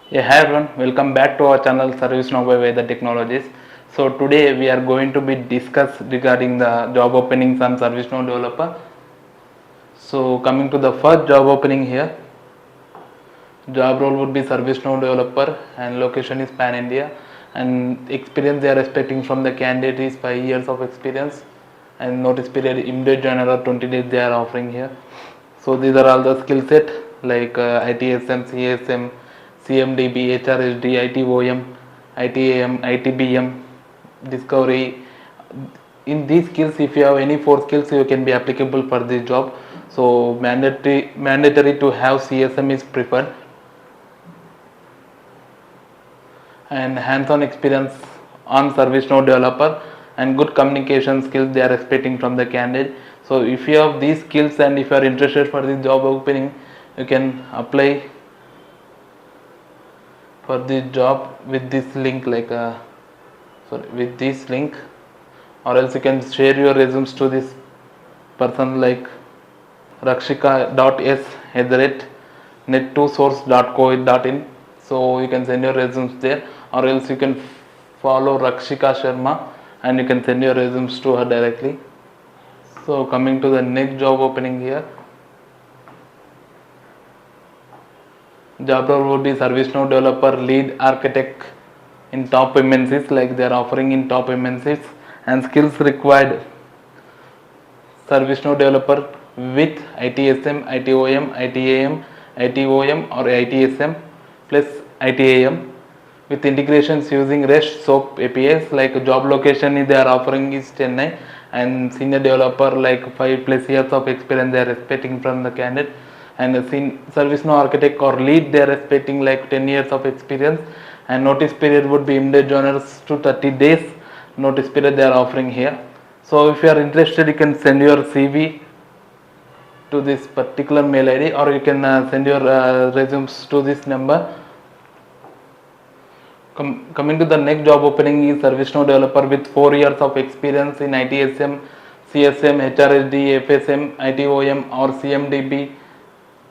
Yeah, hi everyone, welcome back to our channel ServiceNow by Veda Technologies. So today we are going to be discuss regarding the job openings on ServiceNow developer. So coming to the first job opening here, job role would be ServiceNow developer and location is Pan India, and experience they are expecting from the candidate is 5 years of experience, and notice period immediate joiner or 20 days they are offering here. So these are all the skill set like ITSM, CSM, CMDB, HRSD, ITOM, ITAM, ITBM, Discovery. In these skills, if you have any 4 skills, you can be applicable for this job. So mandatory to have CSM is preferred, and hands-on experience on ServiceNow developer and good communication skills they are expecting from the candidate. So if you have these skills and if you are interested for this job opening, you can apply for this job with this link with this link, or else you can share your resumes to this person like rakshika.s@net2source.co.in. So you can send your resumes there, or else you can follow Rakshika Sharma and you can send your resumes to her directly. So coming to the next job opening here, job role would be ServiceNow developer lead architect in top MNCs, like they are offering in top MNCs, and skills required ServiceNow developer with ITSM, ITOM, ITAM, ITOM or ITSM plus ITAM with integrations using REST SOAP APIs. Like job location they are offering is Chennai, and senior developer like 5+ years of experience they are expecting from the candidate, and a ServiceNow architect or lead they are expecting like 10 years of experience, and notice period would be immediate joiners to 30 days notice period they are offering here. So if you are interested, you can send your CV to this particular mail ID, or you can send your resumes to this number. Coming to the next job opening is ServiceNow developer with 4 years of experience in ITSM, CSM, HRSD, FSM, ITOM or CMDB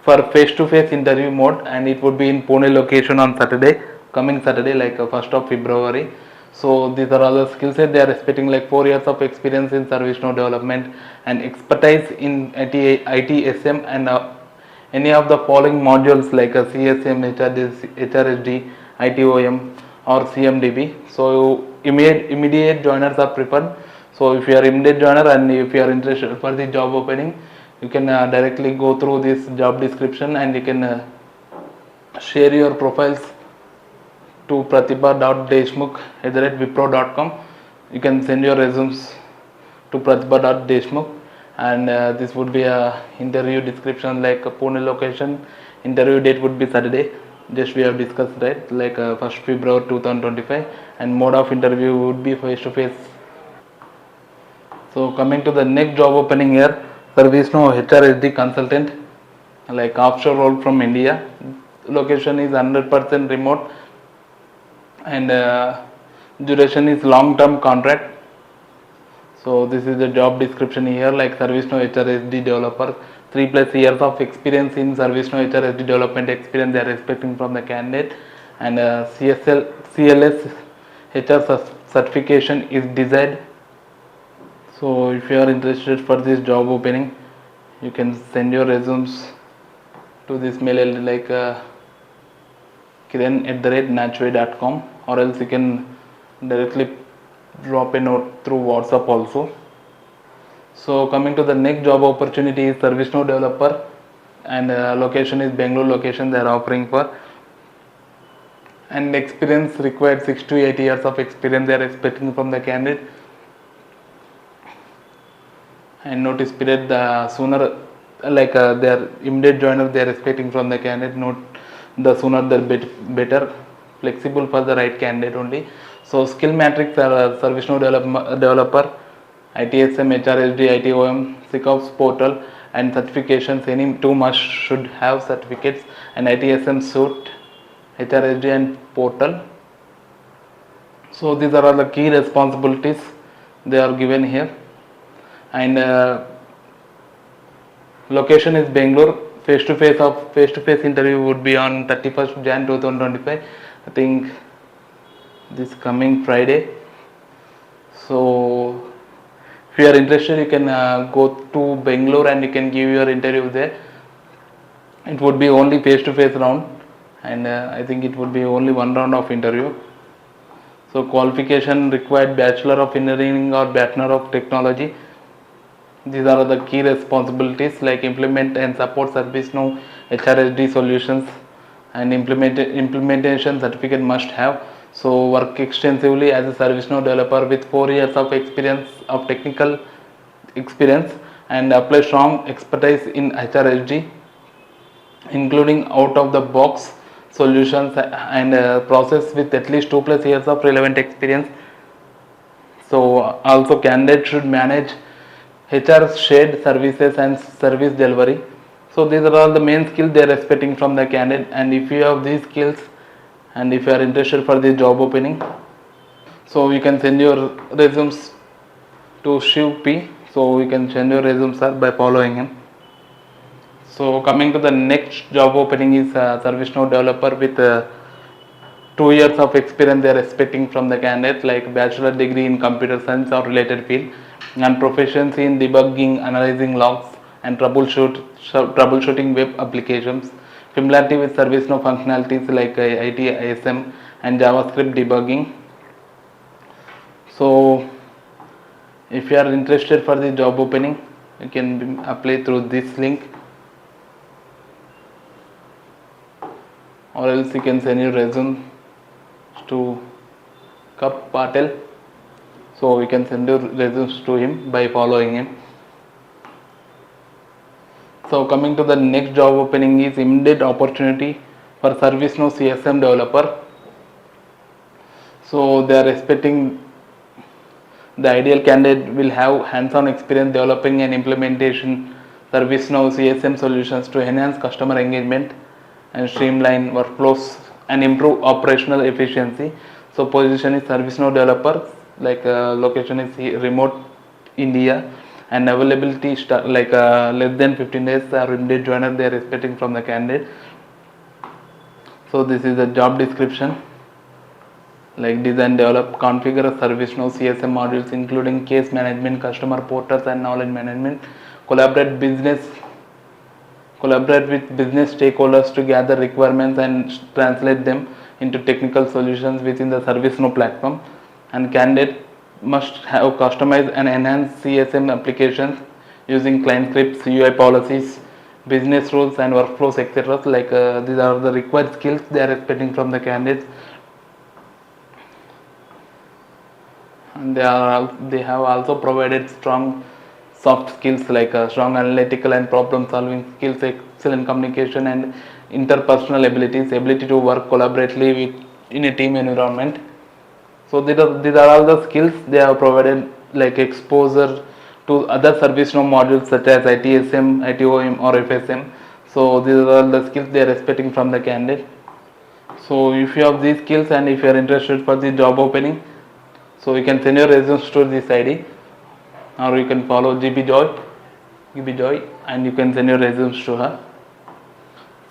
for face-to-face interview mode, and it would be in Pune location on Saturday, coming Saturday like 1st of February. So these are all the skill set they are expecting, like 4 years of experience in ServiceNow development and expertise in ITSM and any of the following modules like CSM, HRSD, ITOM or CMDB. So immediate joiners are preferred. So if you are immediate joiner and if you are interested for the job opening, you can directly go through this job description and you can share your profiles to pratibha.deshmukh@wipro.com. You can send your resumes to pratibha.deshmukh, and this would be a interview description like a Pune location. Interview date would be Saturday, just we have discussed, right, like 1st February 2025, and mode of interview would be face to face. So coming to the next job opening here, ServiceNow HRSD consultant, like offshore role from India. Location is 100% remote, and duration is long term contract. So this is the job description here, like ServiceNow HRSD developer, 3+ years of experience in ServiceNow HRSD development experience they are expecting from the candidate, and CLS HR certification is desired. So if you are interested for this job opening, you can send your resumes to this mail ID like kiran@natchway.com, or else you can directly drop a note through WhatsApp also. So coming to the next job opportunity is ServiceNow developer, and location is Bangalore location they are offering for, and experience required 6 to 8 years of experience they are expecting from the candidate, and notice period the sooner, like their immediate joiner they are expecting from the candidate, not the sooner the better, flexible for the right candidate only. So skill matrix are ServiceNow developer, ITSM, HRSD, ITOM, SecOps portal, and certifications. Any 2 must should have certificates, and ITSM suite, HRSD and portal. So these are all the key responsibilities they are given here, and location is Bangalore, face-to-face interview would be on 31st Jan 2025. I think this coming Friday. So if you are interested, you can go to Bangalore and you can give your interview there. It would be only face-to-face round, and I think it would be only one round of interview. So qualification required Bachelor of Engineering or Bachelor of Technology. These are the key responsibilities like implement and support ServiceNow HRSD solutions, and implementation certificate must have. So work extensively as a ServiceNow developer with 4 years of experience of technical experience, and apply strong expertise in HRSD, including out of the box solutions and process with at least 2+ years of relevant experience. So also candidate should manage HR shared services and service delivery. So these are all the main skills they are expecting from the candidate, and if you have these skills and if you are interested for the job opening, so you can send your resumes to Shiv P. So you can send your resumes by following him. So coming to the next job opening is ServiceNow developer with 2 years of experience they are expecting from the candidate, like bachelor degree in computer science or related field, and proficiency in debugging, analyzing logs, and troubleshooting web applications, familiarity with ServiceNow functionalities like ITSM and JavaScript debugging. So if you are interested for the job opening, you can apply through this link, or else you can send your resume to Kap Patel. So you can send your resumes to him by following him. So coming to the next job opening is immediate opportunity for ServiceNow CSM developer. So they are expecting the ideal candidate will have hands-on experience developing and implementation ServiceNow CSM solutions to enhance customer engagement and streamline workflows and improve operational efficiency. So position is ServiceNow developer, like location is remote India, and availability like less than 15 days or immediate joiner they are expecting from the candidate. So this is the job description, like design, develop, configure a ServiceNow CSM modules including case management, customer portals, and knowledge management. Collaborate with business stakeholders to gather requirements and translate them into technical solutions within the ServiceNow platform. And candidate must have customized and enhanced CSM applications using client scripts, UI policies, business rules, and workflows, etc. Like these are the required skills they are expecting from the candidates. And they have also provided strong soft skills like strong analytical and problem solving skills, excellent communication and interpersonal abilities, ability to work collaboratively in a team environment. So these are all the skills they have provided, like exposure to other ServiceNow modules such as ITSM, ITOM or FSM. So these are all the skills they are expecting from the candidate. So if you have these skills and if you are interested for the job opening, so you can send your resumes to this ID, or you can follow GB Joy, and you can send your resumes to her.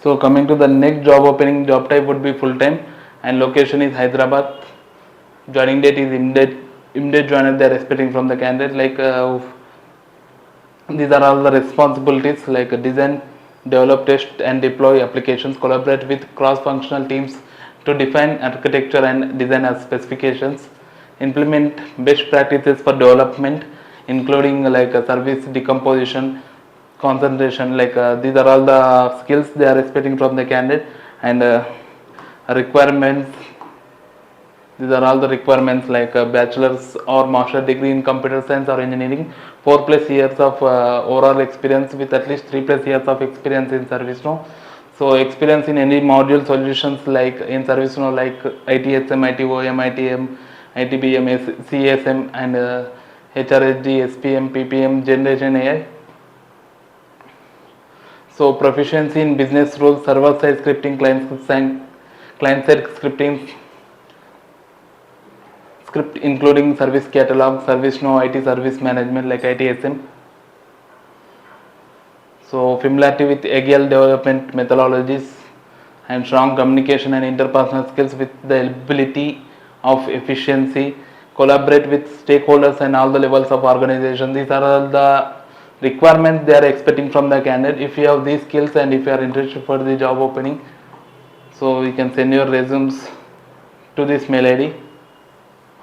So coming to the next job opening, job type would be full time, and location is Hyderabad. Joining date is immediate joiner they are expecting from the candidate. Like these are all the responsibilities, like design, develop, test, and deploy applications. Collaborate with cross-functional teams to define architecture and design as specifications. Implement best practices for development, including like service decomposition, concentration. Like these are all the skills they are expecting from the candidate. And requirements, these are all the requirements, like a bachelor's or master degree in computer science or engineering, 4+ years of overall experience with at least 3+ years of experience in ServiceNow. So experience in any module solutions like in ServiceNow, like ITSM, ITOM, ITM, ITBM, CSM, and HRSD, SPM, PPM, Generation AI. So proficiency in business rules, server-side scripting, client-side scripting, script including service catalog, ServiceNow IT service management like ITSM. So familiarity with agile development methodologies and strong communication and interpersonal skills with the ability of efficiency, collaborate with stakeholders and all the levels of organization. These are all the requirements they are expecting from the candidate. If you have these skills and if you are interested for the job opening, so you can send your resumes to this mail ID,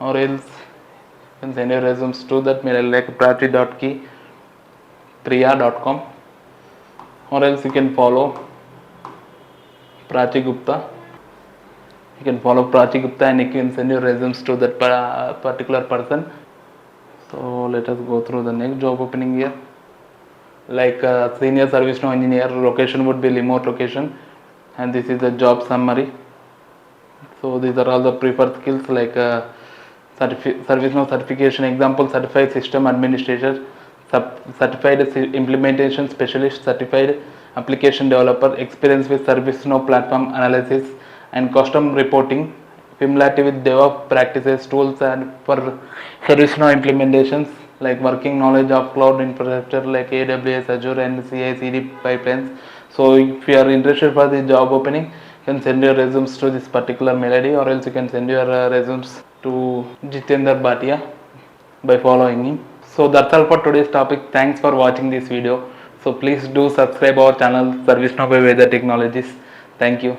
or else you can send your resumes to that mail ID like prati.ki@priya.com, or else you can follow Prachi Gupta. You can follow Prachi Gupta and you can send your resumes to that particular person. So let us go through the next job opening here. Like senior ServiceNow engineer, location would be remote location, and this is the job summary. So these are all the preferred skills like ServiceNow certification, example certified system administrator, certified implementation specialist, certified application developer, experience with ServiceNow platform analysis and custom reporting, familiarity with DevOps practices, tools and for ServiceNow implementations, like working knowledge of cloud infrastructure like AWS, Azure and CI/CD pipelines. So if you are interested for the job opening, you can send your resumes to this particular mail ID, or else you can send your resumes to Jitendra Bhatia by following him. So that's all for today's topic. Thanks for watching this video. So please do subscribe our channel ServiceNow by Veda Technologies. Thank you.